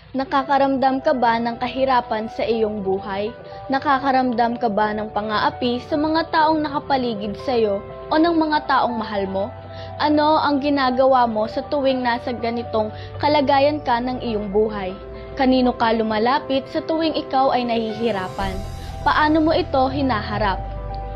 Nakakaramdam ka ba ng kahirapan sa iyong buhay? Nakakaramdam ka ba ng pang-aapi sa mga taong nakapaligid sa iyo o ng mga taong mahal mo? Ano ang ginagawa mo sa tuwing nasa ganitong kalagayan ka ng iyong buhay? Kanino ka lumalapit sa tuwing ikaw ay nahihirapan? Paano mo ito hinaharap?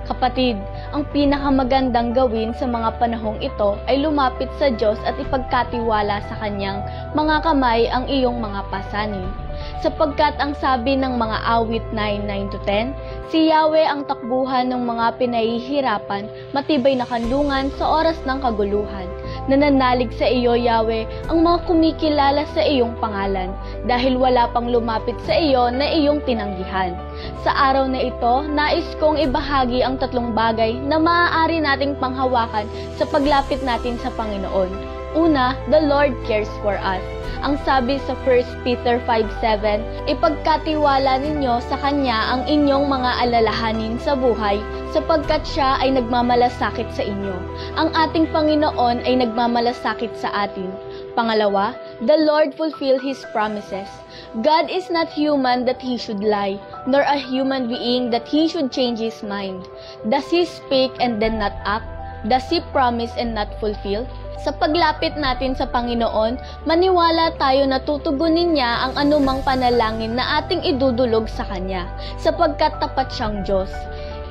Kapatid, ang pinakamagandang gawin sa mga panahong ito ay lumapit sa Diyos at ipagkatiwala sa Kanyang mga kamay ang iyong mga pasanin. Sapagkat ang sabi ng mga awit 9:9-10, si Yahweh ang takbuhan ng mga pinahihirapan, matibay na kanlungan sa oras ng kaguluhan. Nananalig sa iyo, Yahweh, ang mga kumikilala sa iyong pangalan, dahil wala pang lumapit sa iyo na iyong tinanggihan. Sa araw na ito, nais kong ibahagi ang 3 bagay na maaari nating panghawakan sa paglapit natin sa Panginoon. Una, the Lord cares for us. Ang sabi sa 1 Peter 5:7, ipagkatiwala ninyo sa Kanya ang inyong mga alalahanin sa buhay, sapagkat Siya ay nagmamalasakit sa inyo. Ang ating Panginoon ay nagmamalasakit sa atin. Pangalawa, the Lord fulfill His promises. God is not human that He should lie, nor a human being that He should change His mind. Does He speak and then not act? Does He promise and not fulfill? Sa paglapit natin sa Panginoon, maniwala tayo na tutugunin niya ang anumang panalangin na ating idudulog sa Kanya, sapagkat tapat siyang Diyos.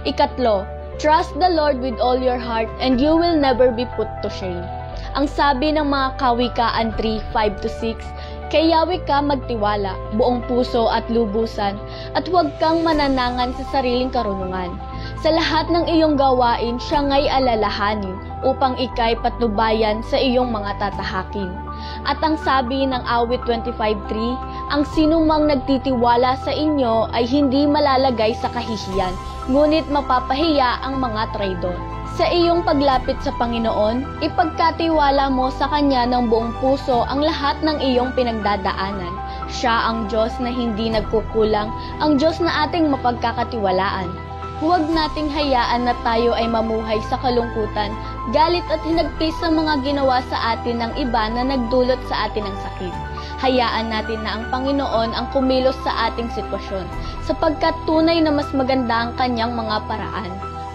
Ikatlo, trust the Lord with all your heart and you will never be put to shame. Ang sabi ng mga Kawikaan 3:5-6, kay Yahweh ka magtiwala, buong puso at lubusan, at huwag kang mananangan sa sariling karunungan. Sa lahat ng iyong gawain, siya nga'y alalahanin, upang ika'y patnubayan sa iyong mga tatahakin. At ang sabi ng awit 25:3, ang sinumang nagtitiwala sa inyo ay hindi malalagay sa kahihiyan, ngunit mapapahiya ang mga traidor. Sa iyong paglapit sa Panginoon, ipagkatiwala mo sa Kanya ng buong puso ang lahat ng iyong pinagdadaanan. Siya ang Diyos na hindi nagkukulang, ang Diyos na ating mapagkakatiwalaan. Huwag nating hayaan na tayo ay mamuhay sa kalungkutan, galit at hinagpis sa mga ginawa sa atin ng iba na nagdulot sa atin ng sakit. Hayaan natin na ang Panginoon ang kumilos sa ating sitwasyon, sapagkat tunay na mas maganda ang Kanyang mga paraan.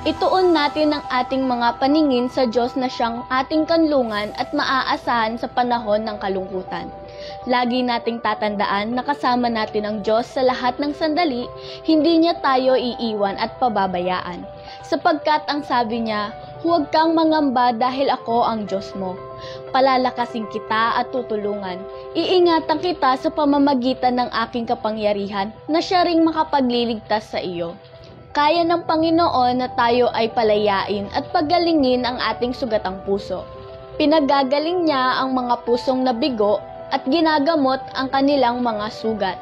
Ituon natin ang ating mga paningin sa Diyos na siyang ating kanlungan at maaasahan sa panahon ng kalungkutan. Lagi nating tatandaan na kasama natin ang Diyos sa lahat ng sandali, hindi niya tayo iiwan at pababayaan. Sapagkat ang sabi niya, huwag kang mangamba dahil ako ang Diyos mo. Palalakasin kita at tutulungan. Iingatan kita sa pamamagitan ng aking kapangyarihan na siya ring makapagliligtas sa iyo. Kaya ng Panginoon na tayo ay palayain at pagalingin ang ating sugatang puso. Pinagagaling niya ang mga pusong nabigo at ginagamot ang kanilang mga sugat.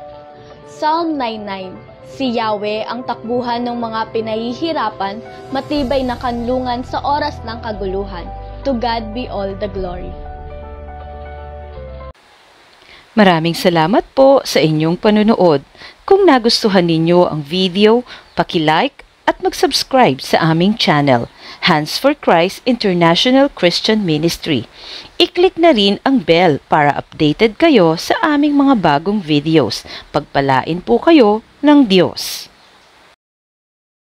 Psalm 9:9. Si Yahweh ang takbuhan ng mga pinahihirapan, matibay na kanlungan sa oras ng kaguluhan. To God be all the glory. Maraming salamat po sa inyong panunood. Kung nagustuhan ninyo ang video, paki-like at mag-subscribe sa aming channel, Hands for Christ International Christian Ministry. I-click na rin ang bell para updated kayo sa aming mga bagong videos. Pagpalain po kayo ng Diyos.